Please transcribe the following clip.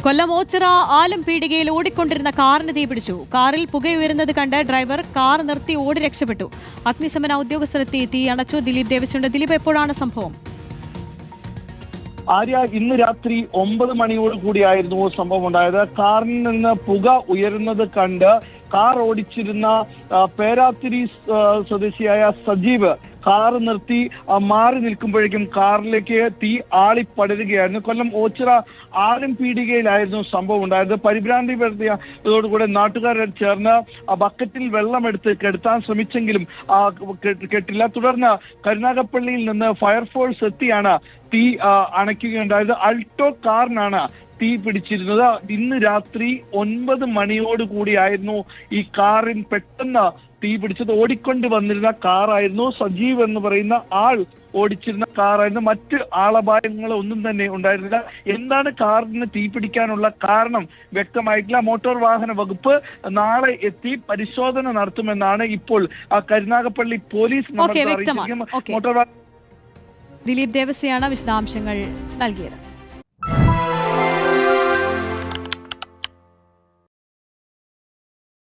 കൊല്ലം ഓച്ചിറ ആലംപീടികയിൽ ഓടിക്കൊണ്ടിരുന്ന കാറിന് തീപിടിച്ചു. കാറിൽ പുകയുയരുന്നത് കണ്ട് ഡ്രൈവർ കാർ നിർത്തി ഓടി രക്ഷപ്പെട്ടു. അഗ്നിശമന ഉദ്യോഗസ്ഥരെത്തി തീ അണച്ചു. ദിലീപ് ദേവസ്യുണ്ട്. ദിലീപ്, എപ്പോഴാണ് സംഭവം? ആര്യ, ഇന്ന് രാത്രി 9 മണിയോട് കൂടിയായിരുന്നു സംഭവം ഉണ്ടായത്. കാറിൽ നിന്ന് പുക ഉയരുന്നത് കണ്ട് കാർ ഓടിച്ചിരുന്ന പേരാത്തിരി സ്വദേശിയായ സജീവ് കാർ നിർത്തി മാറി നിൽക്കുമ്പോഴേക്കും കാറിലേക്ക് തീ ആളിപ്പടരുകയായിരുന്നു. കൊല്ലം ഓച്ചിറ ആലംപീടികയിലായിരുന്നു സംഭവം ഉണ്ടായത്. പരിഭ്രാന്തി വരുത്തിയതോടുകൂടെ നാട്ടുകാർ ചേർന്ന് ബക്കറ്റിൽ വെള്ളമെടുത്ത് കെടുത്താൻ ശ്രമിച്ചെങ്കിലും കെട്ടില്ല. തുടർന്ന് കരുനാഗപ്പള്ളിയിൽ നിന്ന് ഫയർഫോഴ്സ് എത്തിയാണ് തീ അണയ്ക്കുകയുണ്ടായത്. അൾട്ടോ കാറിനാണ് തീ പിടിച്ചിരുന്നത്. ഇന്ന് രാത്രി 9 മണിയോട് കൂടിയായിരുന്നു ഈ കാറിൻ പെട്ടെന്ന് തീ പിടിച്ചത്. ഓടിക്കൊണ്ട് വന്നിരുന്ന കാറായിരുന്നു. സജീവ് എന്ന് പറയുന്ന ആൾ ഓടിച്ചിരുന്ന കാറായിരുന്നു. മറ്റ് ആളപായങ്ങൾ ഒന്നും തന്നെ ഉണ്ടായിരുന്നില്ല. എന്താണ് കാറിന് തീ പിടിക്കാനുള്ള കാരണം വ്യക്തമായിട്ടില്ല. മോട്ടോർ വാഹന വകുപ്പ് നാളെ എത്തി പരിശോധന നടത്തുമെന്നാണ് ഇപ്പോൾ കരുനാഗപ്പള്ളി പോലീസ് മോട്ടോർ ദിലീപ് ദേവസ്യാണ് വിശദാംശങ്ങൾ നൽകിയത്.